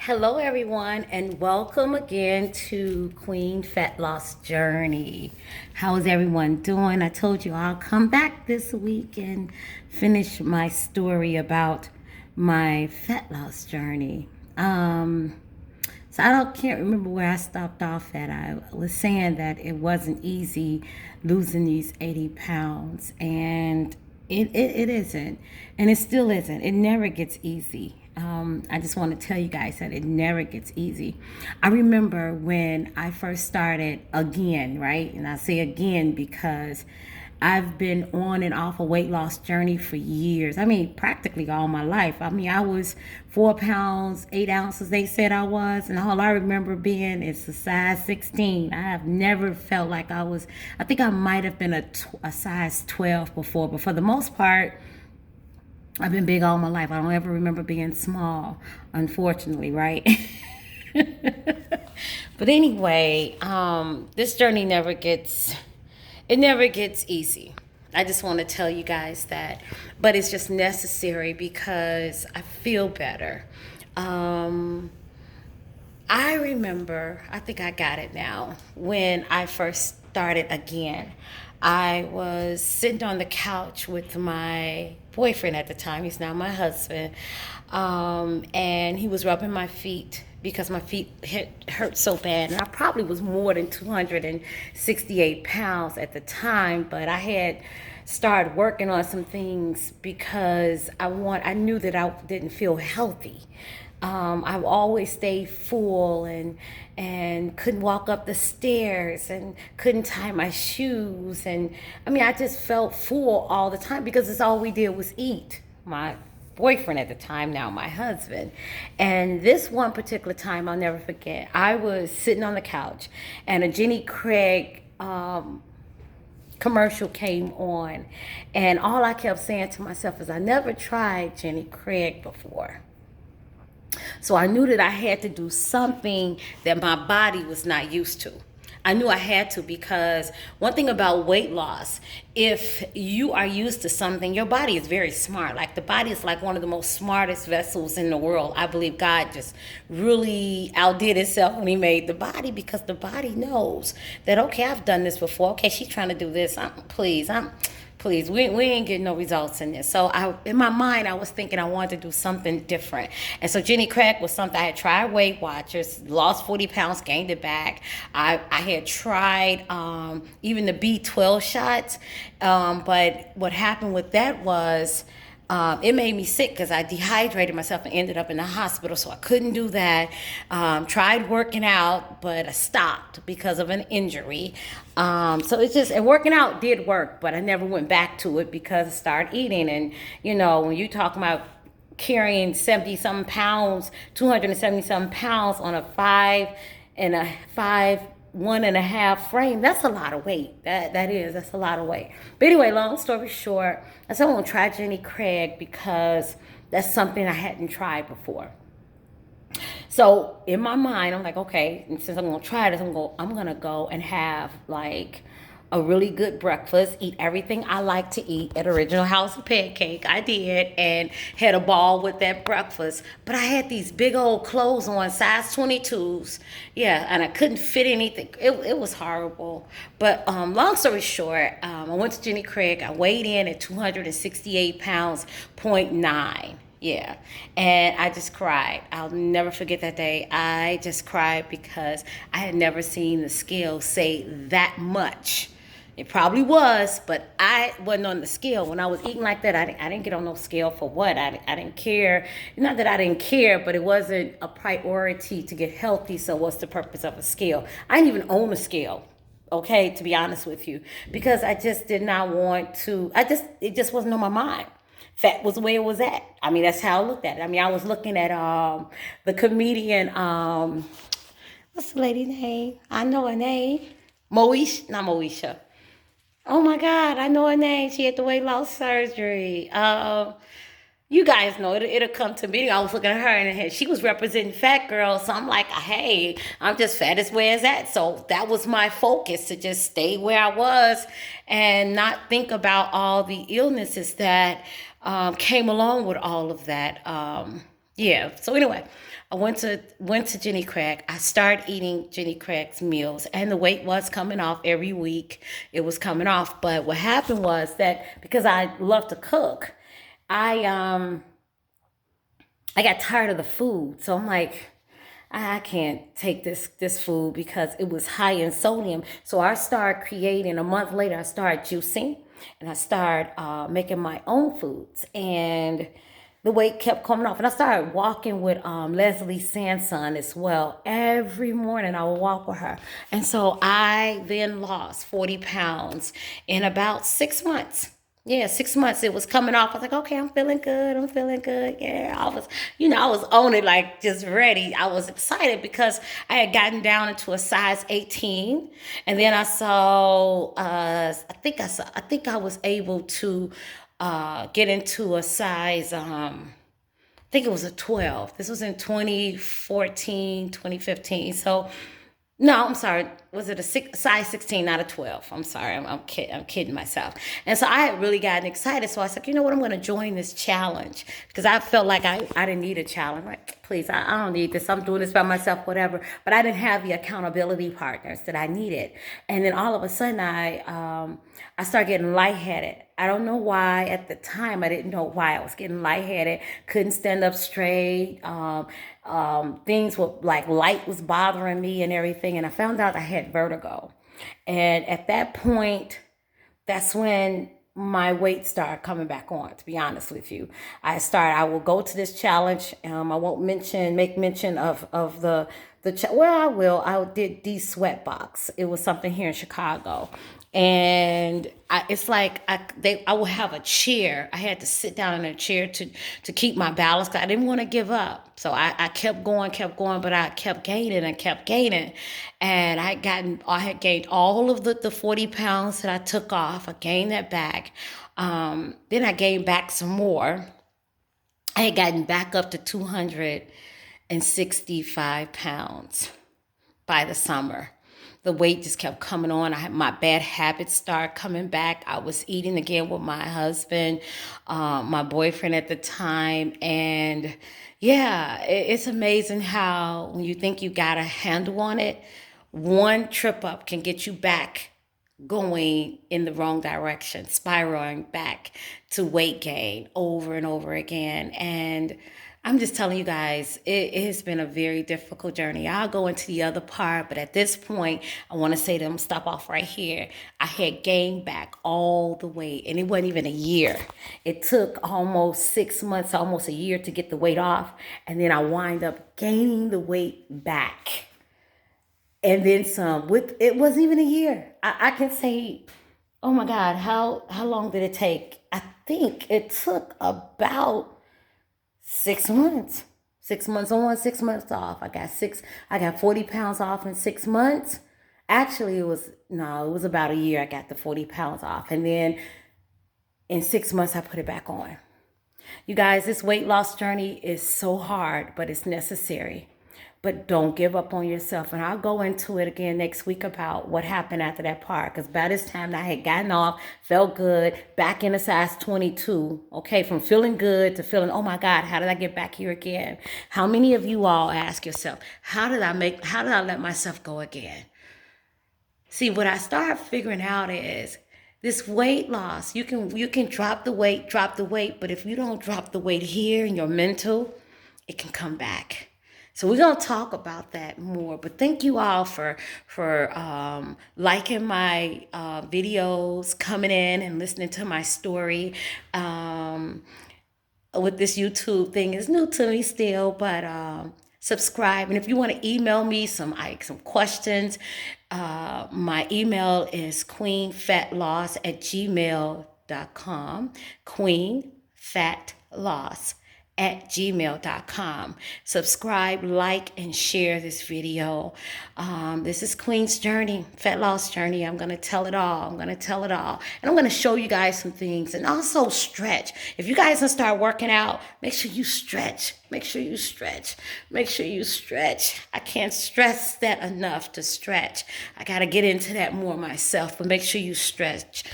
Hello, everyone, and welcome again to Queen Fat Loss Journey. How is everyone doing? I told you I'll come back this week and finish my story about my fat loss journey. So can't remember where I stopped off at. I was saying that it wasn't easy losing these 80 pounds, and it isn't, and it still isn't. It never gets easy. I just want to tell you guys that it never gets easy. I remember when I first started again, right? And I say again because I've been on and off a weight loss journey for years. I mean, practically all my life. I mean, I was 4 pounds, 8 ounces, they said I was. And all I remember being is a size 16. I have never felt like I think I might have been a size 12 before. But for the most part, I've been big all my life. I don't ever remember being small, unfortunately, right? But anyway, this journey never gets easy. I just want to tell you guys that. But it's just necessary because I feel better. I remember, I think I got it now, when I first started again. I was sitting on the couch with my boyfriend at the time. He's now my husband. And he was rubbing my feet because my feet hurt so bad. And I probably was more than 268 pounds at the time, but I had started working on some things because I knew that I didn't feel healthy. I've always stayed full and couldn't walk up the stairs and couldn't tie my shoes. And I mean, I just felt full all the time because it's all we did was eat. My boyfriend at the time, now my husband. And this one particular time, I'll never forget. I was sitting on the couch and a Jenny Craig commercial came on. And all I kept saying to myself is, I never tried Jenny Craig before. So I knew that I had to do something that my body was not used to. I knew I had to because one thing about weight loss, if you are used to something, your body is very smart. Like the body is like one of the most smartest vessels in the world. I believe God just really outdid itself when he made the body because the body knows that, okay, I've done this before. Okay, she's trying to do this. Please, we ain't getting no results in this. So in my mind, I was thinking I wanted to do something different. And so Jenny Craig was something I had tried. Weight Watchers, lost 40 pounds, gained it back. I had tried even the B12 shots. But what happened with that was it made me sick because I dehydrated myself and ended up in the hospital, so I couldn't do that. Tried working out, but I stopped because of an injury. So it's just, and working out did work, but I never went back to it because I started eating. And, you know, when you talk about carrying 70-something pounds, 270-something pounds on a 1.5 frame, that's a lot of weight. That's a lot of weight. But anyway, long story short, I said I want to try Jenny Craig because that's something I hadn't tried before. So in my mind, I'm like, okay, and since I'm gonna try this, I'm gonna go and have like a really good breakfast, eat everything I like to eat at Original House of Pancake. I did, and had a ball with that breakfast. But I had these big old clothes on, size 22s. Yeah, and I couldn't fit anything. It was horrible. But long story short, I went to Jenny Craig. I weighed in at 268 pounds, 0.9. Yeah, and I just cried. I'll never forget that day. I just cried because I had never seen the scale say that much. It probably was, but I wasn't on the scale. When I was eating like that, I didn't get on no scale for what? I didn't care. Not that I didn't care, but it wasn't a priority to get healthy, so what's the purpose of a scale? I didn't even own a scale, okay, to be honest with you, because I just did not want to. It just wasn't on my mind. Fat was the way it was at. I mean, that's how I looked at it. I mean, I was looking at the comedian, what's the lady's name? I know her name. Not Moesha. Oh my God, I know her name. She had the weight loss surgery. You guys know it'll come to me. I was looking at her and she was representing fat girls. So I'm like, hey, I'm just fat as where it's at. So that was my focus, to just stay where I was and not think about all the illnesses that came along with all of that. Yeah. So anyway, I went to Jenny Craig. I started eating Jenny Craig's meals, and the weight was coming off every week. It was coming off, but what happened was that because I love to cook, I I got tired of the food. So I'm like, I can't take this food because it was high in sodium. So I started creating. A month later, I started juicing, and I started making my own foods, and the weight kept coming off. And I started walking with Leslie Sanson as well. Every morning I would walk with her, and so I then lost 40 pounds in about 6 months. Yeah, 6 months it was coming off. I was like, okay, I'm feeling good. I'm feeling good. Yeah, I was on it, like just ready. I was excited because I had gotten down into a size 18, and then I saw. I think I was able to get into a size. I think it was a 12. This was in 2014, 2015. So no, I'm sorry. Was it a size 16, not a 12? I'm sorry. I'm kidding myself. And so I had really gotten excited. So I said, you know what? I'm going to join this challenge because I felt like I didn't need a challenge. Like, please, I don't need this. I'm doing this by myself, whatever. But I didn't have the accountability partners that I needed. And then all of a sudden, I started getting lightheaded. I don't know why at the time. I didn't know why I was getting lightheaded. Couldn't stand up straight. Things were like light was bothering me and everything. And I found out I had vertigo. And at that point, that's when my weight started coming back on, to be honest with you. I will go to this challenge. I won't make mention of well, I will. I did the Sweatbox. It was something here in Chicago. And it's like I will have a chair. I had to sit down in a chair to keep my balance because I didn't want to give up. So I kept going, but I kept gaining and kept gaining. And I had gained all of the 40 pounds that I took off. I gained that back. Then I gained back some more. I had gotten back up to 265 pounds by the summer. The weight just kept coming on. I had my bad habits start coming back. I was eating again with my husband, my boyfriend at the time. And yeah, it's amazing how when you think you got a handle on it, one trip up can get you back going in the wrong direction, spiraling back to weight gain over and over again. And I'm just telling you guys, it has been a very difficult journey. I'll go into the other part, but at this point, I want to say to them, stop off right here. I had gained back all the weight, and it wasn't even a year. It took almost 6 months, almost a year to get the weight off, and then I wind up gaining the weight back. And then some. It wasn't even a year. I can say, oh my God, how long did it take? I think it took about 6 months. 6 months on, 6 months off. I got 40 pounds off in 6 months. Actually, it was about a year I got the 40 pounds off. And then in 6 months, I put it back on. You guys, this weight loss journey is so hard, but it's necessary. But don't give up on yourself. And I'll go into it again next week about what happened after that part. Because by this time I had gotten off, felt good, back in a size 22. Okay, from feeling good to feeling, oh my God, how did I get back here again? How many of you all ask yourself, how did I let myself go again? See, what I started figuring out is this weight loss. You can drop the weight, but if you don't drop the weight here in your mental, it can come back. So we're going to talk about that more. But thank you all for liking my videos, coming in and listening to my story. With this YouTube thing, it's new to me still, but subscribe. And if you want to email me some questions, my email is queenfatloss@gmail.com. queenfatloss@gmail.com. Subscribe, like, and share this video. This is Queen's journey, fat loss journey. I'm going to tell it all. And I'm going to show you guys some things, and also stretch. If you guys want to start working out, make sure you stretch. I can't stress that enough to stretch. I got to get into that more myself, but make sure you stretch.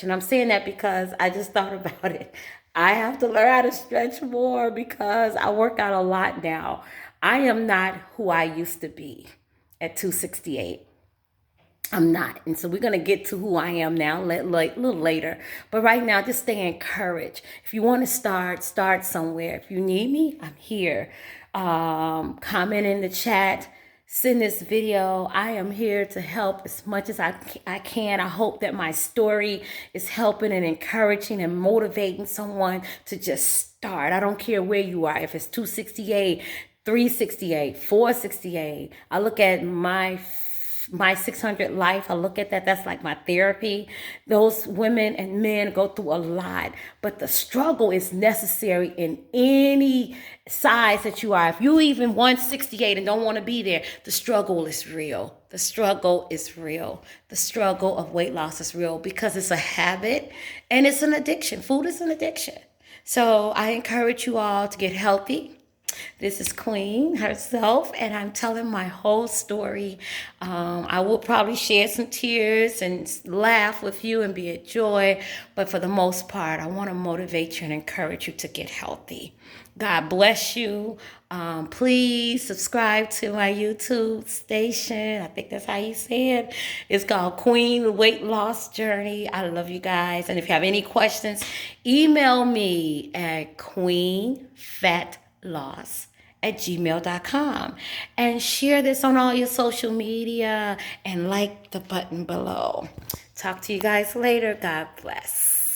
And I'm saying that because I just thought about it. I have to learn how to stretch more because I work out a lot now. I am not who I used to be at 268. I'm not. And so we're going to get to who I am now a little later. But right now, just stay encouraged. If you want to start somewhere. If you need me, I'm here. Comment in the chat. Send this video. I am here to help as much as I can. I hope that my story is helping and encouraging and motivating someone to just start. I don't care where you are. If it's 268, 368, 468. I look at my 600 life. I look at that. That's like my therapy. Those women and men go through a lot, but the struggle is necessary in any size that you are. If you even 168 and don't want to be there, the struggle is real. The struggle is real. The struggle of weight loss is real because it's a habit and it's an addiction. Food is an addiction. So I encourage you all to get healthy. This is Queen herself, and I'm telling my whole story. I will probably share some tears and laugh with you and be a joy, but for the most part, I want to motivate you and encourage you to get healthy. God bless you. Please subscribe to my YouTube station. I think that's how you say it. It's called Queen Weight Loss Journey. I love you guys. And if you have any questions, email me at queenfatloss@gmail.com and share this on all your social media and like the button below. Talk to you guys later. God bless.